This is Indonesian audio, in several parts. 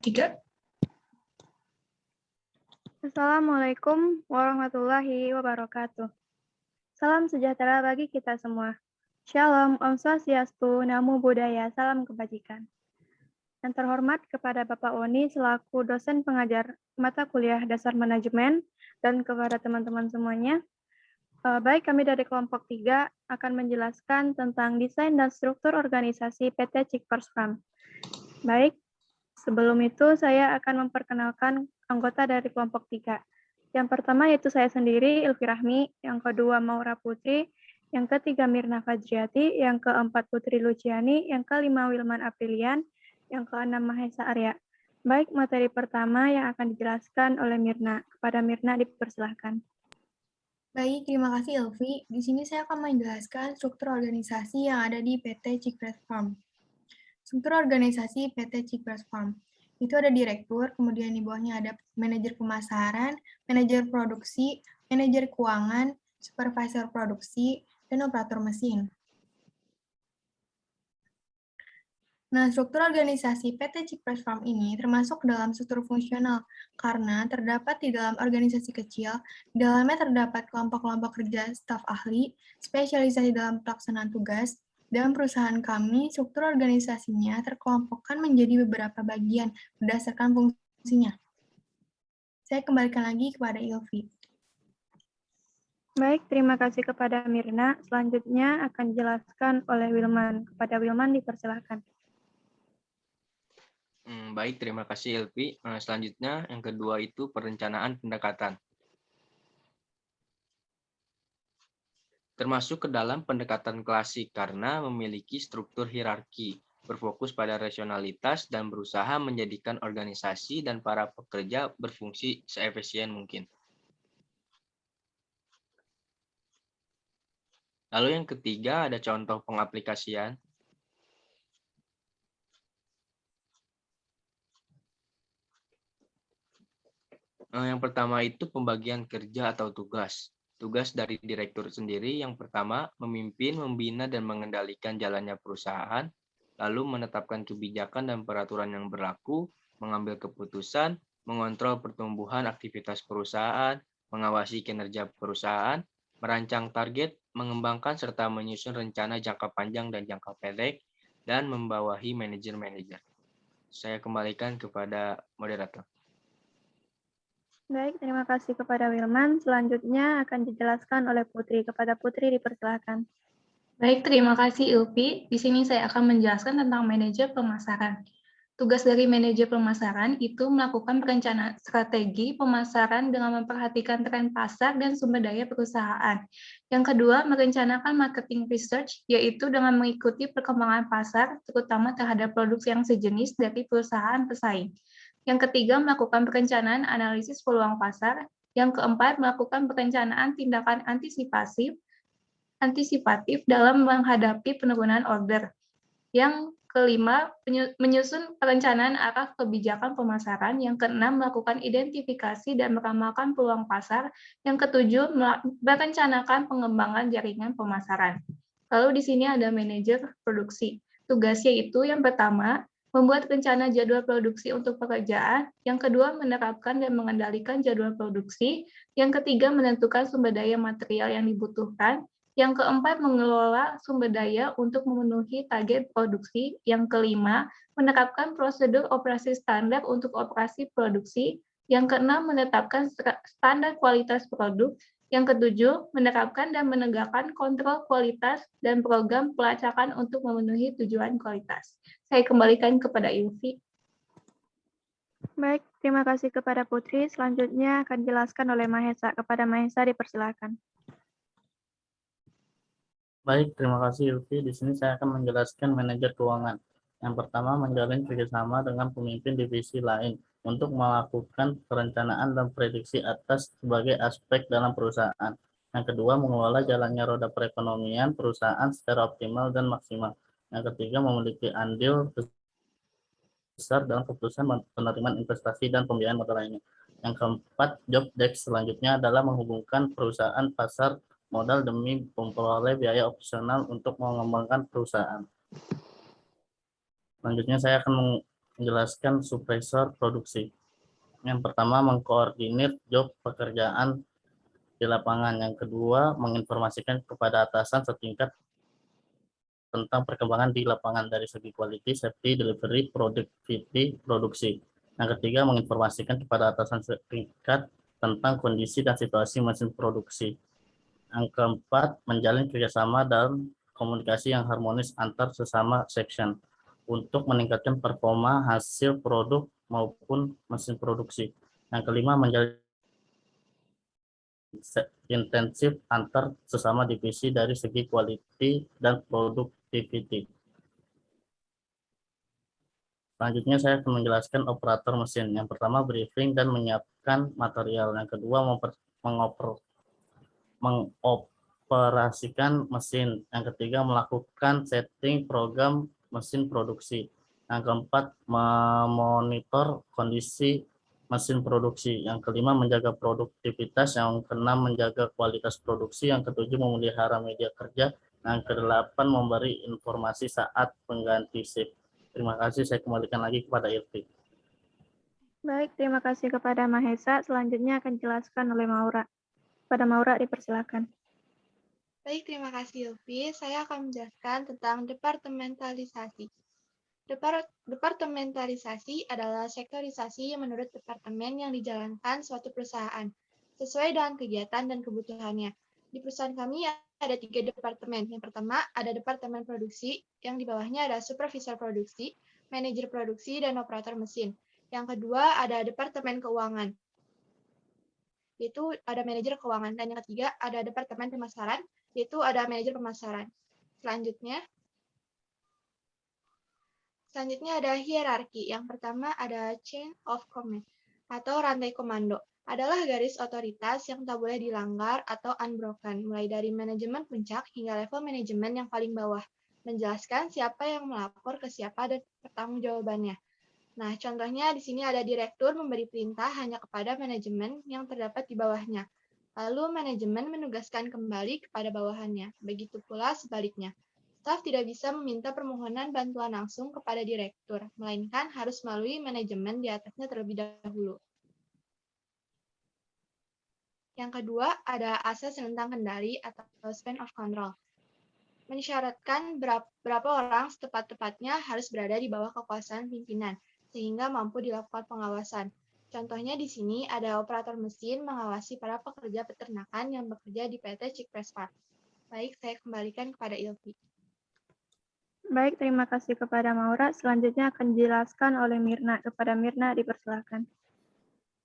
3. Assalamualaikum warahmatullahi wabarakatuh. Salam sejahtera bagi kita semua. Shalom, Om Swastiastu, Namo Buddhaya, salam kebajikan. Yang terhormat kepada Bapak Oni selaku dosen pengajar mata kuliah dasar manajemen dan kepada teman-teman semuanya. Baik, kami dari kelompok 3 akan menjelaskan tentang desain dan struktur organisasi PT Cikpers Farm. Baik, sebelum itu saya akan memperkenalkan anggota dari kelompok 3. Yang pertama yaitu saya sendiri, Ilvi Rahmi, yang kedua Maura Putri, yang ketiga Mirna Fajriati, yang keempat Putri Luciani, yang kelima Wilman Aprilian, yang keenam Mahesa Arya. Baik, materi pertama yang akan dijelaskan oleh Mirna. Kepada Mirna dipersilahkan. Baik, terima kasih Elvi. Di sini saya akan menjelaskan struktur organisasi yang ada di PT Cikpres Farm. Struktur organisasi PT Cikpres Farm. Itu ada direktur, kemudian di bawahnya ada manajer pemasaran, manajer produksi, manajer keuangan, supervisor produksi, dan operator mesin. Nah, struktur organisasi PT Cikpres Farm ini termasuk dalam struktur fungsional karena terdapat di dalam organisasi kecil, di dalamnya terdapat kelompok-kelompok kerja staf ahli, spesialisasi dalam pelaksanaan tugas. Dalam perusahaan kami, struktur organisasinya terkelompokkan menjadi beberapa bagian berdasarkan fungsinya. Saya kembalikan lagi kepada Ilvi. Baik, terima kasih kepada Mirna. Selanjutnya akan dijelaskan oleh Wilman. Kepada Wilman dipersilahkan. Baik, terima kasih Elvi. Selanjutnya, yang kedua itu perencanaan pendekatan. Termasuk ke dalam pendekatan klasik karena memiliki struktur hierarki, berfokus pada rasionalitas dan berusaha menjadikan organisasi dan para pekerja berfungsi seefisien mungkin. Lalu yang ketiga ada contoh pengaplikasian. Yang pertama itu pembagian kerja atau tugas. Tugas dari direktur sendiri yang pertama memimpin, membina, dan mengendalikan jalannya perusahaan, lalu menetapkan kebijakan dan peraturan yang berlaku, mengambil keputusan, mengontrol pertumbuhan aktivitas perusahaan, mengawasi kinerja perusahaan, merancang target, mengembangkan serta menyusun rencana jangka panjang dan jangka pendek, dan membawahi manajer-manajer. Saya kembalikan kepada moderator. Baik, terima kasih kepada Wilman. Selanjutnya akan dijelaskan oleh Putri. Kepada Putri dipersilahkan. Baik, terima kasih Ilvi. Di sini saya akan menjelaskan tentang manajer pemasaran. Tugas dari manajer pemasaran itu melakukan perencanaan strategi pemasaran dengan memperhatikan tren pasar dan sumber daya perusahaan. Yang kedua, merencanakan marketing research, yaitu dengan mengikuti perkembangan pasar, terutama terhadap produk yang sejenis dari perusahaan pesaing. Yang ketiga, melakukan perencanaan analisis peluang pasar. Yang keempat, melakukan perencanaan tindakan antisipatif dalam menghadapi penurunan order. Yang kelima, menyusun perencanaan arah kebijakan pemasaran. Yang keenam, melakukan identifikasi dan meramalkan peluang pasar. Yang ketujuh, merencanakan pengembangan jaringan pemasaran. Lalu di sini ada manajer produksi. Tugasnya itu yang pertama, membuat rencana jadwal produksi untuk pekerjaan. Yang kedua, menerapkan dan mengendalikan jadwal produksi. Yang ketiga, menentukan sumber daya material yang dibutuhkan. Yang keempat, mengelola sumber daya untuk memenuhi target produksi. Yang kelima, menerapkan prosedur operasi standar untuk operasi produksi. Yang keenam, menetapkan standar kualitas produk. Yang ketujuh, menerapkan dan menegakkan kontrol kualitas dan program pelacakan untuk memenuhi tujuan kualitas. Saya kembalikan kepada Ilvi. Baik, terima kasih kepada Putri. Selanjutnya akan dijelaskan oleh Mahesa. Kepada Mahesa dipersilakan. Baik, terima kasih Ilvi. Di sini saya akan menjelaskan manajer keuangan. Yang pertama, menjalin kerjasama dengan pemimpin divisi lain untuk melakukan perencanaan dan prediksi atas sebagai aspek dalam perusahaan. Yang kedua, mengelola jalannya roda perekonomian perusahaan secara optimal dan maksimal. Yang ketiga, memiliki andil besar dalam keputusan penerimaan investasi dan pembiayaan modal lainnya. Yang keempat, job desk selanjutnya adalah menghubungkan perusahaan pasar modal demi memperoleh biaya opsional untuk mengembangkan perusahaan. Selanjutnya saya akan menjelaskan supervisor produksi. Yang pertama, mengkoordinir job pekerjaan di lapangan. Yang kedua, menginformasikan kepada atasan setingkat tentang perkembangan di lapangan dari segi quality, safety, delivery, productivity, produksi. Yang ketiga, menginformasikan kepada atasan setingkat tentang kondisi dan situasi mesin produksi. Yang keempat, menjalin kerjasama dan komunikasi yang harmonis antar sesama section untuk meningkatkan performa hasil produk maupun mesin produksi. Yang kelima, menjalin intensif antar sesama divisi dari segi quality dan productivity. Selanjutnya saya akan menjelaskan operator mesin. Yang pertama, briefing dan menyiapkan material. Yang kedua, mengoperasikan mesin. Yang ketiga, melakukan setting program mesin produksi. Yang keempat, memonitor kondisi mesin produksi. Yang kelima, menjaga produktivitas. Yang keenam, menjaga kualitas produksi. Yang ketujuh, memelihara media kerja. Yang kedelapan, memberi informasi saat pengganti shift. Terima kasih, saya kembalikan lagi kepada Irti. Baik, terima kasih kepada Mahesa. Selanjutnya akan dijelaskan oleh Maura. Kepada Maura, dipersilakan. Baik, terima kasih Ilvi. Saya akan menjelaskan tentang departementalisasi. Departementalisasi adalah sektorisasi yang menurut departemen yang dijalankan suatu perusahaan, sesuai dengan kegiatan dan kebutuhannya. Di perusahaan kami ada 3 departemen. Yang pertama, ada departemen produksi, yang di bawahnya ada supervisor produksi, manajer produksi, dan operator mesin. Yang kedua, ada departemen keuangan, yaitu ada manajer keuangan. Dan yang ketiga, ada departemen pemasaran, yaitu ada manajer pemasaran. Selanjutnya ada hierarki. Yang pertama ada chain of command atau rantai komando. Adalah garis otoritas yang tak boleh dilanggar atau unbroken, mulai dari manajemen puncak hingga level manajemen yang paling bawah, menjelaskan siapa yang melapor ke siapa dan pertanggungjawabannya. Nah, contohnya di sini ada direktur memberi perintah hanya kepada manajemen yang terdapat di bawahnya. Lalu manajemen menugaskan kembali kepada bawahannya. Begitu pula sebaliknya. Staf tidak bisa meminta permohonan bantuan langsung kepada direktur, melainkan harus melalui manajemen di atasnya terlebih dahulu. Yang kedua, ada asas rentang kendali atau span of control. Mensyaratkan berapa orang setepat-tepatnya harus berada di bawah kekuasaan pimpinan, sehingga mampu dilakukan pengawasan. Contohnya di sini ada operator mesin mengawasi para pekerja peternakan yang bekerja di PT Cikpres Farm. Baik, saya kembalikan kepada Ilvi. Baik, terima kasih kepada Maura. Selanjutnya akan dijelaskan oleh Mirna. Kepada Mirna, dipersilakan.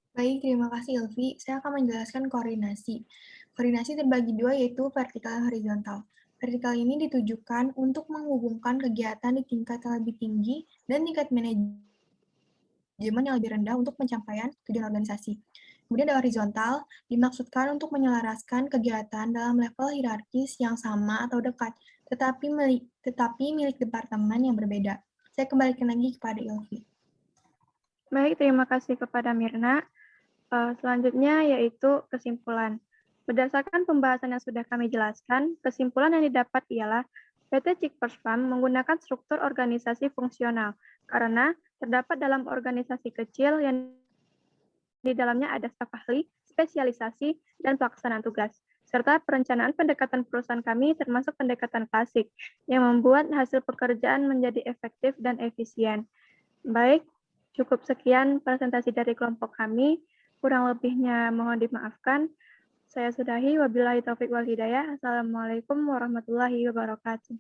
Baik, terima kasih Ilvi. Saya akan menjelaskan koordinasi. Koordinasi terbagi dua, yaitu vertikal dan horizontal. Vertikal ini ditujukan untuk menghubungkan kegiatan di tingkat yang lebih tinggi dan tingkat manajemen yang lebih rendah untuk pencapaian tujuan organisasi. Kemudian ada horizontal, dimaksudkan untuk menyelaraskan kegiatan dalam level hierarkis yang sama atau dekat, tetapi milik departemen yang berbeda. Saya kembalikan lagi kepada Ilvi. Baik, terima kasih kepada Mirna. Selanjutnya yaitu kesimpulan. Berdasarkan pembahasan yang sudah kami jelaskan, kesimpulan yang didapat ialah PT Cikpres Farm menggunakan struktur organisasi fungsional karena terdapat dalam organisasi kecil yang di dalamnya ada staf ahli, spesialisasi, dan pelaksanaan tugas, serta perencanaan pendekatan perusahaan kami termasuk pendekatan klasik yang membuat hasil pekerjaan menjadi efektif dan efisien. Baik, cukup sekian presentasi dari kelompok kami. Kurang lebihnya mohon dimaafkan. Saya sudahi. Wabillahi taufiq wal hidayah. Assalamualaikum warahmatullahi wabarakatuh.